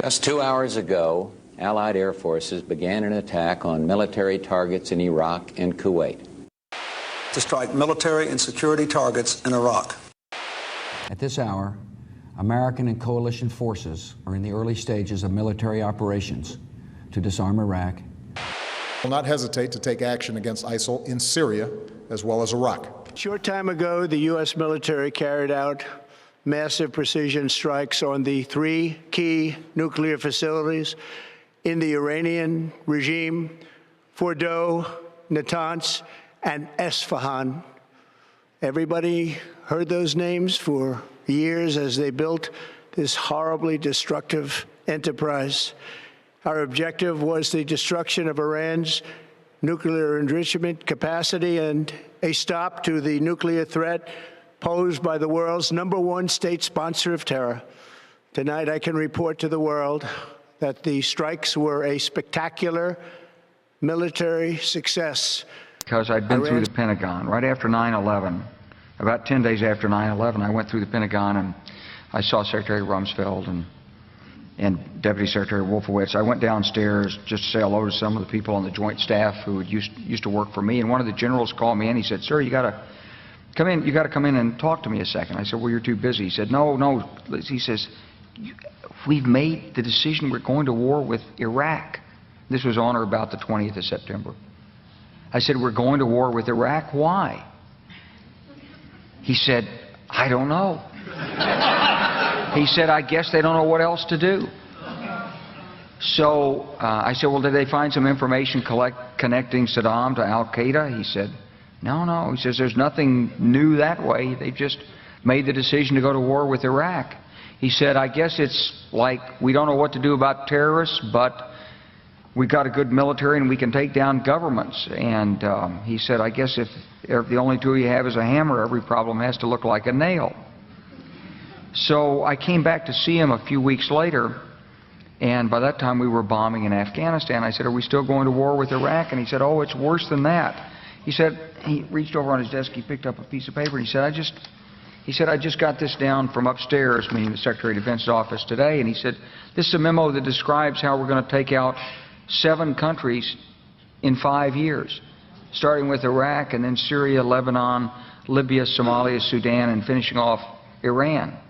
Just 2 hours ago, Allied air forces began an attack on military targets in Iraq and Kuwait. To strike military and security targets in Iraq. At this hour, American and coalition forces are in the early stages of military operations to disarm Iraq. Will not hesitate to take action against ISIL in Syria as well as Iraq. A short time ago, the U.S. military carried out massive precision strikes on the 3 key nuclear facilities in the Iranian regime: Fordow, Natanz, and Esfahan. Everybody heard those names for years as they built this horribly destructive enterprise. Our objective was the destruction of Iran's nuclear enrichment capacity and a stop to the nuclear threat posed by the world's #1 state sponsor of terror. Tonight, I can report to the world that the strikes were a spectacular military success. Because I'd been through the Pentagon right after 9/11. About 10 days after 9/11, I went through the Pentagon and I saw Secretary Rumsfeld and Deputy Secretary Wolfowitz. I went downstairs just to say hello to some of the people on the Joint Staff who had used to work for me, and one of the generals called me in. He said, "Sir, you got to come in. You got to come in and talk to me a second." I said, "Well, you're too busy." He said, "No." He says, "We've made the decision. We're going to war with Iraq." This was on or about the 20th of September. I said, "We're going to war with Iraq. Why?" He said, "I don't know." He said, "I guess they don't know what else to do." So I said, "Well, did they find some information connecting Saddam to Al-Qaeda?" He said, No. He says, "There's nothing new that way. They just made the decision to go to war with Iraq." He said, "I guess it's like we don't know what to do about terrorists, but we've got a good military and we can take down governments." And he said, "I guess if the only tool you have is a hammer, every problem has to look like a nail." So I came back to see him a few weeks later, and by that time we were bombing in Afghanistan. I said, "Are we still going to war with Iraq?" And he said, "Oh, it's worse than that." He said, he reached over on his desk, he picked up a piece of paper, and he said, I just got this down from upstairs," meaning the Secretary of Defense's office today, and he said, "This is a memo that describes how we're going to take out 7 countries in 5 years, starting with Iraq and then Syria, Lebanon, Libya, Somalia, Sudan, and finishing off Iran."